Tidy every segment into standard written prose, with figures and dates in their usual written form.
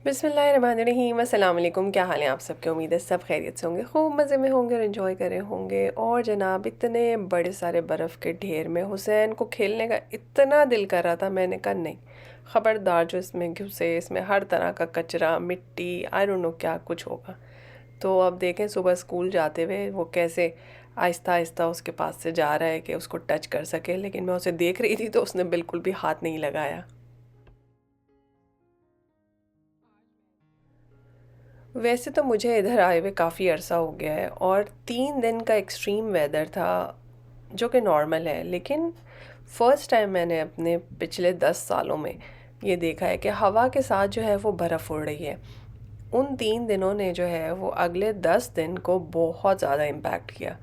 बिस्मिल्लाहिर्रहमानिर्रहीम, अस्सलाम वालेकुम। क्या हाल है आप सबके? उम्मीद है सब खैरियत से होंगे, खूब मज़े में होंगे और इन्जॉय कर रहे होंगे। और जनाब इतने बड़े सारे बर्फ़ के ढेर में हुसैन को खेलने का इतना दिल कर रहा था, मैंने कहा नहीं, ख़बरदार जो इसमें घुसे, इसमें हर तरह का कचरा, मिट्टी, आई डोंट नो क्या कुछ होगा। तो अब देखें सुबह स्कूल जाते हुए वो कैसे आहिस्ता आहिस्ता उसके पास से जा रहा है कि उसको टच कर सके, लेकिन मैं उसे देख रही थी तो उसने बिल्कुल भी हाथ नहीं लगाया। वैसे तो मुझे इधर आए हुए काफ़ी अरसा हो गया है और 3 दिन का एक्सट्रीम वेदर था जो कि नॉर्मल है, लेकिन फ़र्स्ट टाइम मैंने अपने पिछले 10 सालों में ये देखा है कि हवा के साथ जो है वो बर्फ़ उड़ रही है। उन 3 दिनों ने जो है वो अगले 10 दिन को बहुत ज़्यादा इम्पैक्ट किया।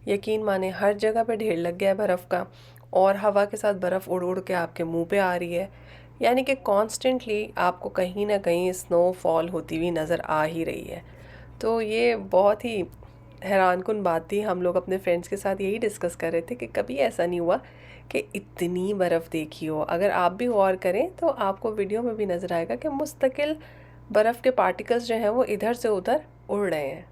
यकीन माने हर जगह पे ढेर लग गया है बर्फ़ का, और हवा के साथ बर्फ़ उड़ उड़ के आपके मुंह पे आ रही है। यानी कि कॉन्स्टेंटली आपको कहीं ना कहीं स्नोफॉल होती हुई नज़र आ ही रही है। तो ये बहुत ही हैरानकुन बात थी। हम लोग अपने फ्रेंड्स के साथ यही डिस्कस कर रहे थे कि कभी ऐसा नहीं हुआ कि इतनी बर्फ़ देखी हो। अगर आप भी गौर करें तो आपको वीडियो में भी नज़र आएगा कि मुस्तकिल बर्फ़ के पार्टिकल्स जो हैं वो इधर से उधर उड़ रहे हैं।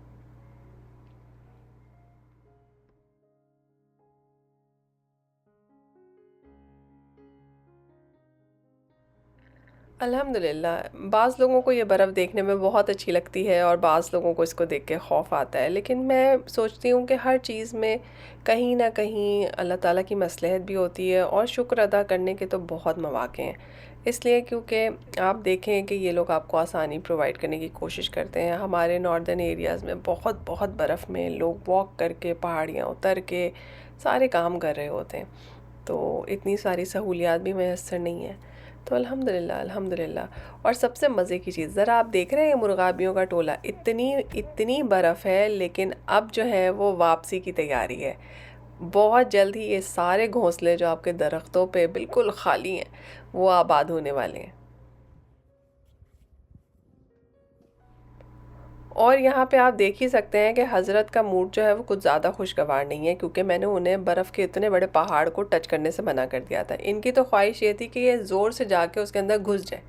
अल्हम्दुलिल्लाह, बाज़ लोगों को ये बर्फ़ देखने में बहुत अच्छी लगती है और बाज़ लोगों को इसको देख के खौफ़ आता है, लेकिन मैं सोचती हूँ कि हर चीज़ में कहीं न कहीं अल्लाह ताला की मसलहत भी होती है और शुक्र अदा करने के तो बहुत मौक़े हैं। इसलिए क्योंकि आप देखें कि ये लोग आपको आसानी प्रोवाइड करने की कोशिश करते हैं। हमारे नॉर्दर्न एरियाज़ में बहुत बहुत बर्फ़ में लोग वॉक करके, पहाड़ियाँ उतर के सारे काम कर रहे होते हैं। तो इतनी सारी सहूलियात भी मैसर नहीं है। तो अल्हम्दुलिल्लाह अल्हम्दुलिल्लाह। और सबसे मज़े की चीज़, ज़रा आप देख रहे हैं मुर्गाबियों का टोला, इतनी इतनी बर्फ़ है, लेकिन अब जो है वो वापसी की तैयारी है। बहुत जल्द ही ये सारे घोंसले जो आपके दरख्तों पे बिल्कुल खाली हैं वो आबाद होने वाले हैं। और यहाँ पे आप देख ही सकते हैं कि हज़रत का मूड जो है वो कुछ ज़्यादा खुशगवार नहीं है, क्योंकि मैंने उन्हें बर्फ़ के इतने बड़े पहाड़ को टच करने से मना कर दिया था। इनकी तो ख्वाहिश ये थी कि ये ज़ोर से जाके उसके अंदर घुस जाए,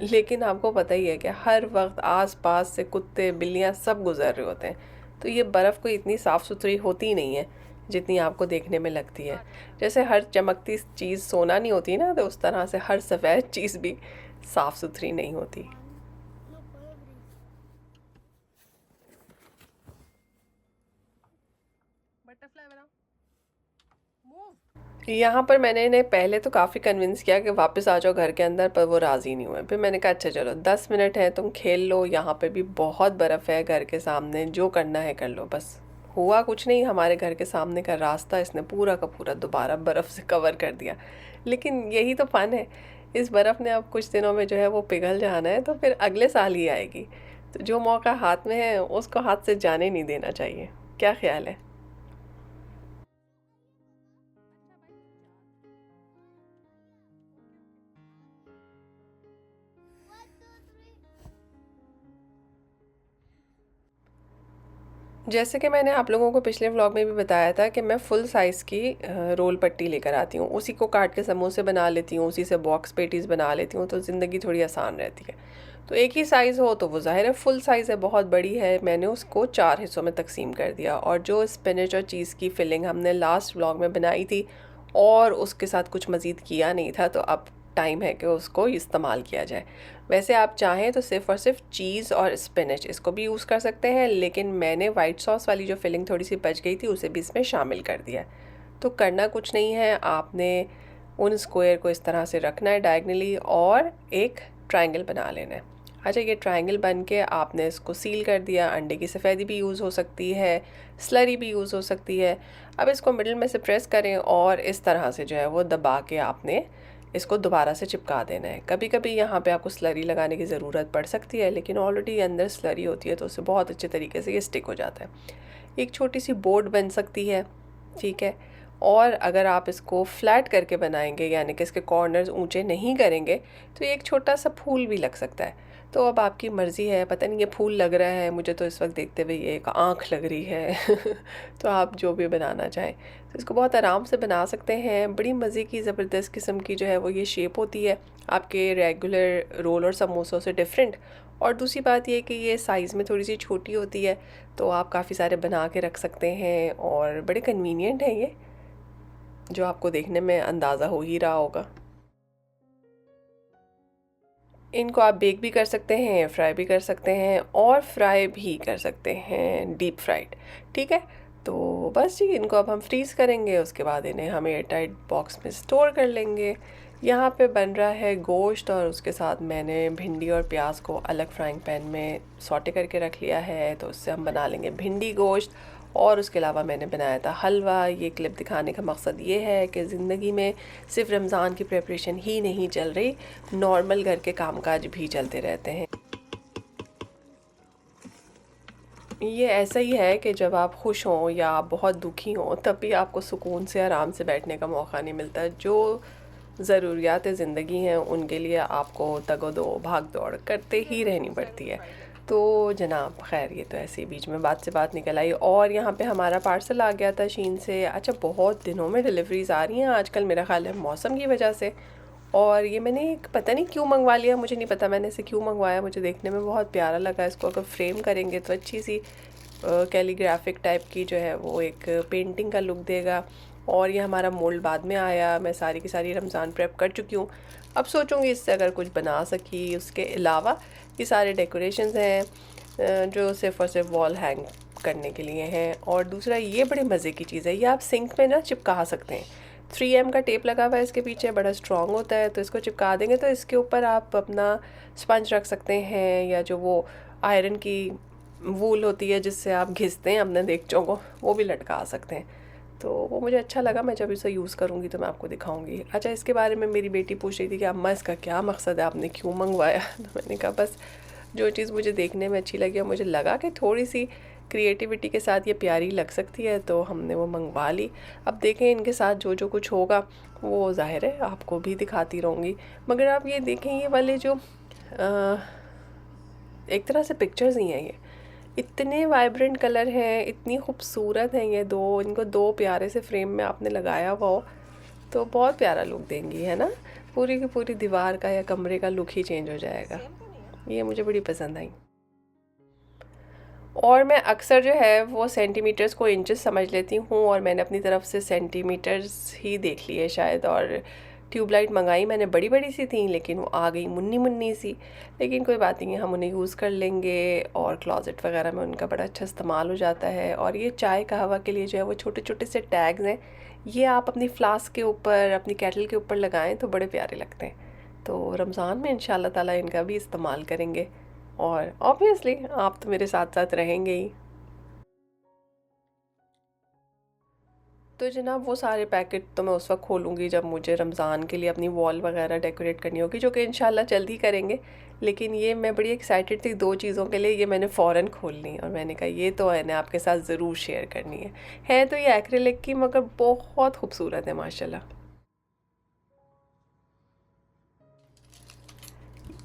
लेकिन आपको पता ही है कि हर वक्त आस-पास से कुत्ते, बिल्लियाँ सब गुज़र रहे होते हैं। तो ये बर्फ़ कोई इतनी साफ़ सुथरी होती ही नहीं है जितनी आपको देखने में लगती है। जैसे हर चमकती चीज़ सोना नहीं होती ना, तो उस तरह से हर सफ़ेद चीज़ भी साफ़ सुथरी नहीं होती। यहाँ पर मैंने इन्हें पहले तो काफ़ी कन्विंस किया कि वापस आ जाओ घर के अंदर, पर वो राज़ी नहीं हुए। फिर मैंने कहा अच्छा चलो 10 मिनट है, तुम खेल लो, यहाँ पे भी बहुत बर्फ़ है घर के सामने, जो करना है कर लो बस। हुआ कुछ नहीं, हमारे घर के सामने का रास्ता इसने पूरा का पूरा दोबारा बर्फ़ से कवर कर दिया। लेकिन यही तो फ़न है, इस बर्फ़ ने अब कुछ दिनों में जो है वो पिघल जाना है, तो फिर अगले साल ही आएगी। तो जो मौका हाथ में है उसको हाथ से जाने नहीं देना चाहिए। क्या ख्याल है? जैसे कि मैंने आप लोगों को पिछले व्लॉग में भी बताया था कि मैं फुल साइज़ की रोल पट्टी लेकर आती हूँ, उसी को काट के समोसे बना लेती हूँ, उसी से बॉक्स पेटीज़ बना लेती हूँ, तो ज़िंदगी थोड़ी आसान रहती है। तो एक ही साइज़ हो तो वो ज़ाहिर है फुल साइज़ है, बहुत बड़ी है, मैंने उसको 4 हिस्सों में तकसीम कर दिया। और जो स्पिनच और चीज़ की फिलिंग हमने लास्ट व्लॉग में बनाई थी और उसके साथ कुछ मज़ीद किया नहीं था, तो अब टाइम है कि उसको इस्तेमाल किया जाए। वैसे आप चाहें तो सिर्फ़ और सिर्फ चीज़ और स्पिनच इसको भी यूज़ कर सकते हैं, लेकिन मैंने वाइट सॉस वाली जो फिलिंग थोड़ी सी बच गई थी उसे भी इसमें शामिल कर दिया। तो करना कुछ नहीं है, आपने उन स्क्वायर को इस तरह से रखना है डायगनली और एक ट्रायंगल बना लेना है। अच्छा, ये ट्रायंगल बन के आपने इसको सील कर दिया। अंडे की सफ़ेदी भी यूज़ हो सकती है, स्लरी भी यूज़ हो सकती है। अब इसको मिडिल में से प्रेस करें और इस तरह से जो है वो दबा के आपने इसको दोबारा से चिपका देना है। कभी कभी यहाँ पे आपको स्लरी लगाने की ज़रूरत पड़ सकती है, लेकिन ऑलरेडी अंदर स्लरी होती है तो उससे बहुत अच्छे तरीके से ये स्टिक हो जाता है। एक छोटी सी बोर्ड बन सकती है, ठीक है। और अगर आप इसको फ्लैट करके बनाएंगे, यानी कि इसके कॉर्नर्स ऊंचे नहीं करेंगे, तो ये एक छोटा सा फूल भी लग सकता है। तो अब आपकी मर्ज़ी है, पता नहीं ये फूल लग रहा है, मुझे तो इस वक्त देखते हुए ये एक आँख लग रही है तो आप जो भी बनाना चाहें तो इसको बहुत आराम से बना सकते हैं। बड़ी मज़े की ज़बरदस्त किस्म की जो है वो ये शेप होती है, आपके रेगुलर रोल और समोसों से डिफरेंट। और दूसरी बात ये कि ये साइज़ में थोड़ी सी छोटी होती है, तो आप काफ़ी सारे बना के रख सकते हैं और बड़े कन्वीनियंट हैं ये, जो आपको देखने में अंदाज़ा हो ही रहा होगा। इनको आप बेक भी कर सकते हैं, फ्राई भी कर सकते हैं और फ्राई भी कर सकते हैं, डीप फ्राइड। ठीक है, तो बस जी इनको अब हम फ्रीज़ करेंगे, उसके बाद इन्हें हम एयर टाइट बॉक्स में स्टोर कर लेंगे। यहाँ पे बन रहा है गोश्त और उसके साथ मैंने भिंडी और प्याज को अलग फ्राइंग पैन में सौटे करके रख लिया है, तो उससे हम बना लेंगे भिंडी गोश्त। और उसके अलावा मैंने बनाया था हलवा। ये क्लिप दिखाने का मकसद ये है कि ज़िंदगी में सिर्फ रमज़ान की प्रिपरेशन ही नहीं चल रही, नॉर्मल घर के कामकाज भी चलते रहते हैं। ये ऐसा ही है कि जब आप खुश हों या आप बहुत दुखी हों, तब भी आपको सुकून से आराम से बैठने का मौका नहीं मिलता। जो ज़रूरियात ज़िंदगी हैं उनके लिए आपको तगो-दो भाग दौड़ करते ही रहनी पड़ती है। तो जनाब खैर ये तो ऐसे ही बीच में बात से बात निकल आई और यहाँ पे हमारा पार्सल आ गया था शीन से। अच्छा, बहुत दिनों में डिलीवरीज़ आ रही हैं आजकल, मेरा ख़्याल है मौसम की वजह से। और ये मैंने एक पता नहीं क्यों मंगवा लिया, मुझे नहीं पता मैंने इसे क्यों मंगवाया, मुझे देखने में बहुत प्यारा लगा। इसको अगर फ्रेम करेंगे तो अच्छी सी कैलीग्राफिक टाइप की जो है वो एक पेंटिंग का लुक देगा। और ये हमारा मोल्ड बाद में आया। मैं सारी की सारी रमज़ान प्रेप कर चुकी हूँ। अब सोचूंगी इससे अगर कुछ बना सकी। उसके अलावा ये सारे डेकोरेशंस हैं जो सिर्फ़ और सिर्फ वॉल हैंग करने के लिए हैं। और दूसरा ये बड़े मज़े की चीज़ है, ये आप सिंक में ना चिपका सकते हैं। 3M का टेप लगा हुआ है इसके पीछे, बड़ा स्ट्रॉन्ग होता है, तो इसको चिपका देंगे तो इसके ऊपर आप अपना स्पंज रख सकते हैं, या जो वो आयरन की वूल होती है जिससे आप घिसते हैं अपने देगचों को, वो भी लटका सकते हैं। तो वो मुझे अच्छा लगा, मैं जब इसे यूज़ करूँगी तो मैं आपको दिखाऊंगी। अच्छा, इसके बारे में मेरी बेटी पूछ रही थी कि अम्मा इसका क्या मकसद है, आपने क्यों मंगवाया? तो मैंने कहा बस जो चीज़ मुझे देखने में अच्छी लगी और मुझे लगा कि थोड़ी सी क्रिएटिविटी के साथ ये प्यारी लग सकती है, तो हमने वो मंगवा ली। अब देखें इनके साथ जो जो कुछ होगा वो ज़ाहिर है आपको भी दिखाती रहूँगी। मगर आप ये देखें, ये वाले जो एक तरह से पिक्चर्स ही हैं, ये इतने वाइब्रेंट कलर हैं, इतनी खूबसूरत हैं ये दो। इनको दो प्यारे से फ्रेम में आपने लगाया हुआ हो तो बहुत प्यारा लुक देंगी, है ना? पूरी की पूरी दीवार का या कमरे का लुक ही चेंज हो जाएगा। ये मुझे बड़ी पसंद आई। और मैं अक्सर जो है वो सेंटीमीटर्स को इंचेस समझ लेती हूँ, और मैंने अपनी तरफ से सेंटीमीटर्स ही देख लिए शायद। और ट्यूबलाइट मंगाई मैंने, बड़ी बड़ी सी थी लेकिन वो आ गई मुन्नी मुन्नी सी। लेकिन कोई बात नहीं है, हम उन्हें यूज़ कर लेंगे और क्लोज़ेट वगैरह में उनका बड़ा अच्छा इस्तेमाल हो जाता है। और ये चाय कहवा के लिए जो है वो छोटे छोटे से टैग्स हैं, ये आप अपनी फ्लास्क के ऊपर, अपनी केटल के ऊपर लगाएं तो बड़े प्यारे लगते हैं। तो रमज़ान में इंशाल्लाह ताला इनका भी इस्तेमाल करेंगे। और ऑब्वियसली आप तो मेरे साथ साथ रहेंगे ही। तो जनाब वो सारे पैकेट तो मैं उस वक्त खोलूँगी जब मुझे रमज़ान के लिए अपनी वॉल वगैरह डेकोरेट करनी होगी, जो कि इंशाल्लाह जल्दी करेंगे। लेकिन ये मैं बड़ी एक्साइटेड थी दो चीज़ों के लिए, ये मैंने फ़ौरन खोल ली और मैंने कहा ये तो मैंने आपके साथ ज़रूर शेयर करनी है तो ये एक्रेलिक की, मगर बहुत खूबसूरत है माशाल्लाह।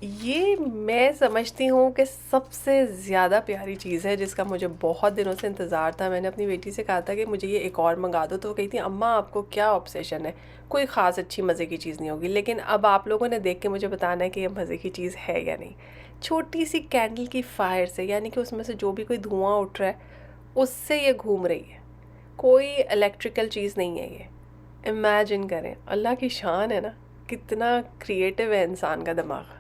ये मैं समझती हूँ कि सबसे ज़्यादा प्यारी चीज़ है जिसका मुझे बहुत दिनों से इंतज़ार था। मैंने अपनी बेटी से कहा था कि मुझे ये एक और मंगा दो, तो वो कही थी अम्मा आपको क्या ऑब्सेशन है, कोई ख़ास अच्छी मज़े की चीज़ नहीं होगी। लेकिन अब आप लोगों ने देख के मुझे बताना है कि ये मज़े की चीज़ है या नहीं। छोटी सी कैंडल की फायर से, यानी कि उसमें से जो भी कोई धुआं उठ रहा है उससे ये घूम रही है, कोई इलेक्ट्रिकल चीज़ नहीं है ये। इमेजिन करें, अल्लाह की शान है ना, कितना क्रिएटिव है इंसान का दिमाग।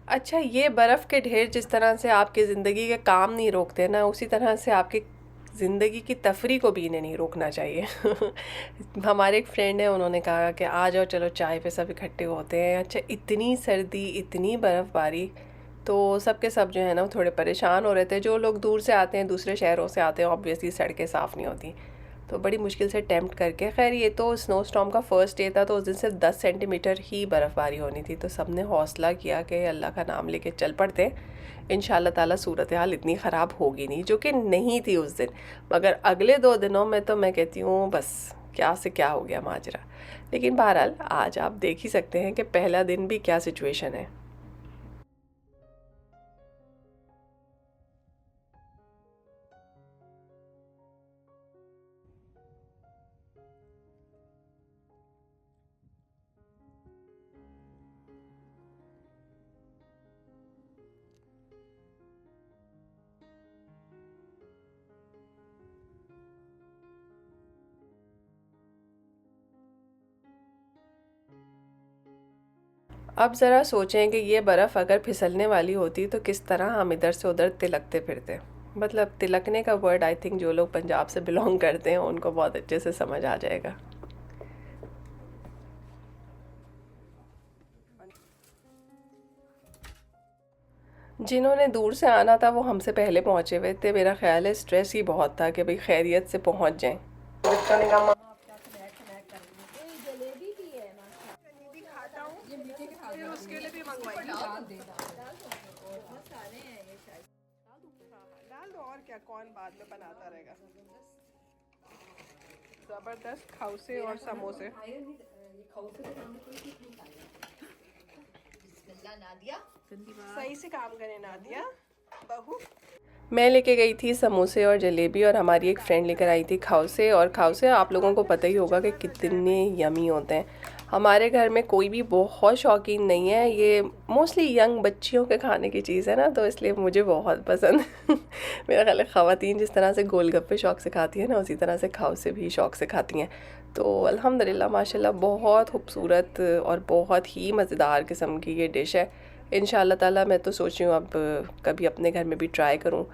अच्छा, ये बर्फ़ के ढेर जिस तरह से आपकी ज़िंदगी के काम नहीं रोकते ना, उसी तरह से आपकी ज़िंदगी की तफरी को भी इन्हें नहीं रोकना चाहिए। हमारे एक फ्रेंड है, उन्होंने कहा कि आ जाओ चलो चाय पे सब इकट्ठे होते हैं। अच्छा, इतनी सर्दी, इतनी बर्फ़बारी, तो सब के सब जो है ना वो थोड़े परेशान हो रहे थे। जो लोग दूर से आते हैं, दूसरे शहरों से आते हैं, ऑब्वियसली सड़कें साफ़ नहीं होती, तो बड़ी मुश्किल से टेम्प्ट करके, खैर ये तो स्नो स्टॉर्म का फर्स्ट डे था, तो उस दिन सिर्फ 10 सेंटीमीटर ही बर्फ़बारी होनी थी। तो सब ने हौसला किया कि अल्लाह का नाम लेके चल पड़ते, इंशाल्लाह ताला सूरत हाल इतनी ख़राब होगी नहीं, जो कि नहीं थी उस दिन। मगर अगले 2 दिनों में तो मैं कहती हूँ बस क्या से क्या हो गया माजरा। लेकिन बहरहाल आज आप देख ही सकते हैं कि पहला दिन भी क्या सिचुएशन है। अब ज़रा सोचें कि ये बर्फ़ अगर फिसलने वाली होती तो किस तरह हम इधर से उधर तिलकते फिरते। मतलब तिलकने का वर्ड आई थिंक जो लोग पंजाब से बिलोंग करते हैं उनको बहुत अच्छे से समझ आ जाएगा। जिन्होंने दूर से आना था वो हमसे पहले पहुंचे हुए थे। मेरा ख्याल है स्ट्रेस ही बहुत था कि भाई खैरियत से पहुंच जाएं। उसके लिए भी मंगवाई डाल दो और क्या, कौन बाद में बनाता रहेगा। जबरदस्त खाउसे और समोसे। सही से काम करे नादिया बहू। मैं लेके गई थी समोसे और जलेबी और हमारी एक फ्रेंड लेकर आई थी खाउसे। और खाउसे आप लोगों को पता ही होगा कि कितने यमी होते हैं। हमारे घर में कोई भी बहुत शौकीन नहीं है, ये मोस्टली यंग बच्चियों के खाने की चीज़ है ना, तो इसलिए मुझे बहुत पसंद मेरा ख्याल है ख़वातीन जिस तरह से गोलगप्पे शौक़ से खाती हैं ना, उसी तरह से खाउसे भी शौक़ से खाती हैं। तो अल्हम्दुलिल्लाह माशाल्लाह बहुत खूबसूरत और बहुत ही मज़ेदार किस्म की ये डिश है। इंशाल्लाह ताला मैं तो सोच रही हूँ अब कभी अपने घर में भी ट्राई करूँ।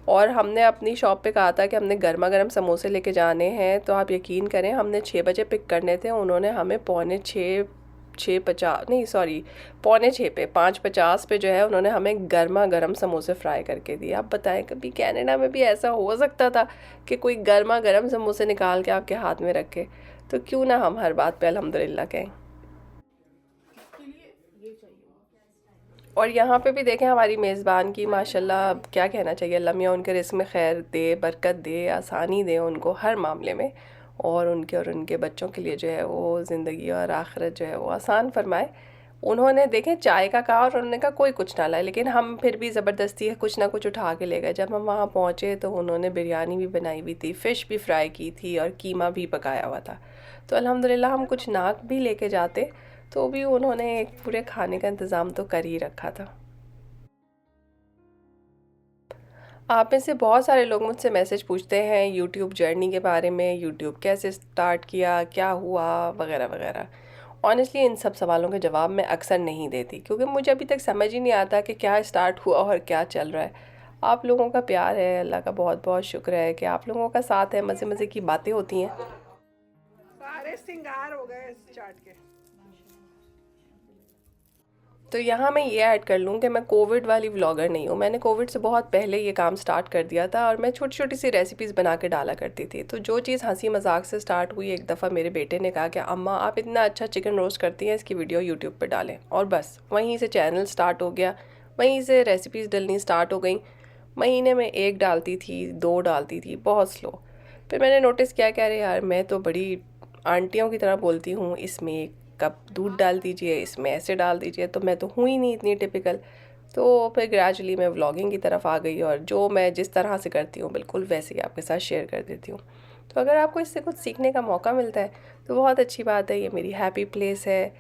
और हमने अपनी शॉप पे कहा था कि हमने गर्मा गर्म समोसे लेके जाने हैं, तो आप यकीन करें हमने 6 बजे पिक करने थे, उन्होंने हमें पौने छः पे 5:50 पे जो है उन्होंने हमें गर्मा गर्म समोसे फ्राई करके दिए। आप बताएं कभी कनाडा में भी ऐसा हो सकता था कि कोई गर्मा गर्म समोसे निकाल के आपके हाथ में रखे? तो क्यों ना हम हर बात पे अल्हम्दुलिल्लाह कहें। और यहाँ पे भी देखें हमारी मेज़बान की माशाल्लाह, अब क्या कहना चाहिए, अल्लाह मियाँ उनके रिस्क में खैर दे, बरकत दे, आसानी दे उनको हर मामले में। और उनके बच्चों के लिए जो है वो ज़िंदगी और आखिरत जो है वो आसान फरमाए। उन्होंने देखें चाय का कहा और उन्होंने कहा कोई कुछ ना लाए, लेकिन हम फिर भी ज़बरदस्ती कुछ ना कुछ उठा के ले गए। जब हम वहाँ पहुँचे तो उन्होंने बिरयानी भी बनाई हुई थी, फ़िश भी फ्राई की थी और कीमा भी पकाया हुआ था। तो अल्हम्दुलिल्लाह हम कुछ नाक भी लेके जाते तो भी उन्होंने एक पूरे खाने का इंतज़ाम तो कर ही रखा था। आप में से बहुत सारे लोग मुझसे मैसेज पूछते हैं यूट्यूब जर्नी के बारे में, यूट्यूब कैसे स्टार्ट किया, क्या हुआ, वगैरह वगैरह। ऑनेस्टली इन सब सवालों के जवाब मैं अक्सर नहीं देती, क्योंकि मुझे अभी तक समझ ही नहीं आता कि क्या स्टार्ट हुआ और क्या चल रहा है। आप लोगों का प्यार है, अल्लाह का बहुत बहुत शुक्र है कि आप लोगों का साथ है, मज़े मज़े की बातें होती हैं। सारे सिंगार हो गए इस चाट के। तो यहाँ मैं ये ऐड कर लूँ कि मैं कोविड वाली व्लॉगर नहीं हूँ। मैंने कोविड से बहुत पहले ये काम स्टार्ट कर दिया था और मैं छोटी छोटी सी रेसिपीज़ बना के डाला करती थी। तो जो चीज़ हंसी मजाक से स्टार्ट हुई, एक दफ़ा मेरे बेटे ने कहा कि अम्मा आप इतना अच्छा चिकन रोस्ट करती हैं, इसकी वीडियो यूट्यूब पर डालें। और बस वहीं से चैनल स्टार्ट हो गया, वहीं से रेसिपीज़ डलनी स्टार्ट हो गई। महीने में 1 डालती थी, 2 डालती थी, बहुत स्लो। फिर मैंने नोटिस किया कि अरे यार मैं तो बड़ी आंटियों की तरह बोलती हूँ, इसमें 1 कप दूध डाल दीजिए, इसमें ऐसे डाल दीजिए, तो मैं तो हूँ ही नहीं इतनी टिपिकल। तो फिर ग्रेजुअली मैं व्लॉगिंग की तरफ आ गई और जो मैं जिस तरह से करती हूँ बिल्कुल वैसे ही आपके साथ शेयर कर देती हूँ। तो अगर आपको इससे कुछ सीखने का मौका मिलता है तो बहुत अच्छी बात है, ये मेरी हैप्पी प्लेस है।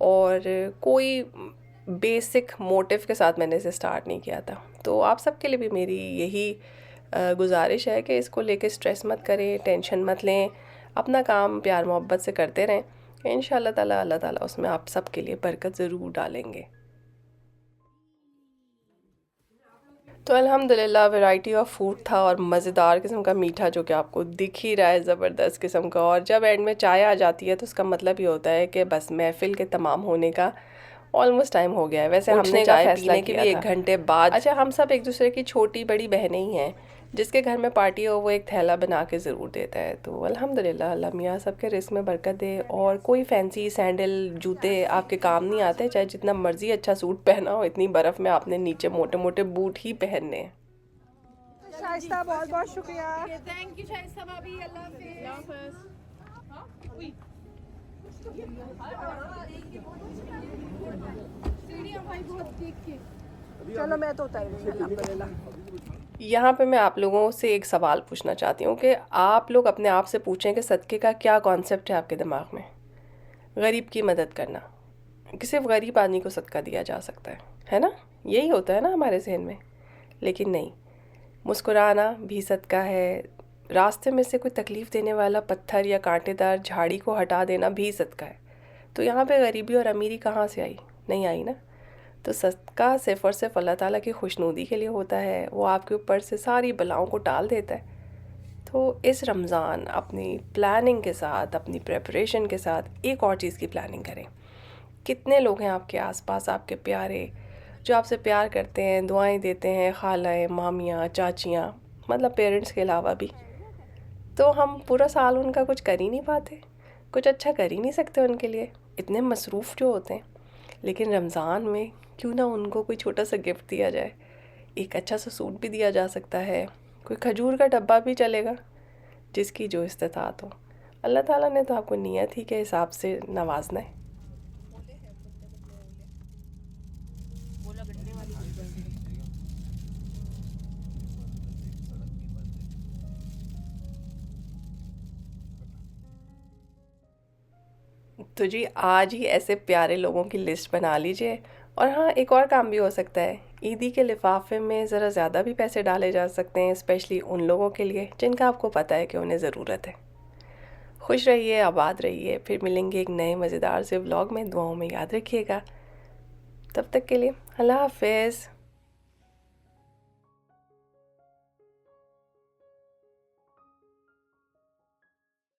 और कोई बेसिक मोटिव के साथ मैंने इसे स्टार्ट नहीं किया था। तो आप सबके लिए भी मेरी यही गुजारिश है कि इसको लेके स्ट्रेस मत करें, टेंशन मत लें, अपना काम प्यार मोहब्बत से करते रहें। इंशाल्लाह ताला अल्लाह ताला उसमें आप सबके लिए बरकत ज़रूर डालेंगे। तो अल्हम्दुलिल्लाह वैरायटी ऑफ फूड था और मज़ेदार किस्म का मीठा जो कि आपको दिख ही रहा है, ज़बरदस्त किस्म का। और जब एंड में चाय आ जाती है तो उसका मतलब ये होता है कि बस महफ़िल के तमाम होने का ऑलमोस्ट टाइम हो गया है। वैसे हमने चाय पीने के भी 1 घंटे बाद, अच्छा हम सब एक दूसरे की छोटी बड़ी बहनें ही हैं, जिसके घर में पार्टी हो वो एक थैला बना के ज़रूर देता है। तो अल्हम्दुलिल्लाह अल्लाह मियाँ सबके रिस्क में बरकत दे। और कोई फैंसी सैंडल जूते आपके काम नहीं आते, चाहे जितना मर्ज़ी अच्छा सूट पहना हो, इतनी बर्फ़ में आपने नीचे मोटे मोटे बूट ही पहनने हैं। शाइस्ता बहुत बहुत शुक्रिया। थैंक यू शाइस्ता भाभी, अल्लाह हाफ़िज़। चलो मैं तो उतार दूँगी अल्हम्दुलिल्लाह। यहाँ पे मैं आप लोगों से एक सवाल पूछना चाहती हूँ कि आप लोग अपने आप से पूछें कि सदक़े का क्या कॉन्सेप्ट है आपके दिमाग में। गरीब की मदद करना, कि सिर्फ गरीब आदमी को सदका दिया जा सकता है ना? यही होता है ना हमारे ज़हन में। लेकिन नहीं, मुस्कुराना भी सदका है, रास्ते में से कोई तकलीफ़ देने वाला पत्थर या कांटेदार झाड़ी को हटा देना भी सदका है। तो यहाँ पे गरीबी और अमीरी कहाँ से आई? नहीं आई ना। तो सदका सिर्फ़ और सिर्फ अल्लाह ताला की खुशनुदी के लिए होता है, वो आपके ऊपर से सारी बलाओं को टाल देता है। तो इस रमज़ान अपनी प्लानिंग के साथ, अपनी प्रिपरेशन के साथ एक और चीज़ की प्लानिंग करें। कितने लोग हैं आपके आसपास, आपके प्यारे, जो आपसे प्यार करते हैं, दुआएं देते हैं, खालाएँ, मामियाँ, चाचियाँ, मतलब पेरेंट्स के अलावा भी। तो हम पूरा साल उनका कुछ कर ही नहीं पाते, कुछ अच्छा कर ही नहीं सकते उनके लिए, इतने मसरूफ़ जो होते हैं। लेकिन रमज़ान में क्यों ना उनको कोई छोटा सा गिफ्ट दिया जाए, एक अच्छा सा सूट भी दिया जा सकता है, कोई खजूर का डब्बा भी चलेगा, जिसकी जो इस्तिताअत हो। अल्लाह ताला ने तो आपको नियत ही के हिसाब से नवाजना है। तो जी आज ही ऐसे प्यारे लोगों की लिस्ट बना लीजिए। और हाँ, एक और काम भी हो सकता है, ईदी के लिफाफे में ज़रा ज़्यादा भी पैसे डाले जा सकते हैं, स्पेशली उन लोगों के लिए जिनका आपको पता है कि उन्हें ज़रूरत है। खुश रहिए, आबाद रहिए, फिर मिलेंगे एक नए मज़ेदार से व्लॉग में। दुआओं में याद रखिएगा। तब तक के लिए अल्लाह हाफ़िज़।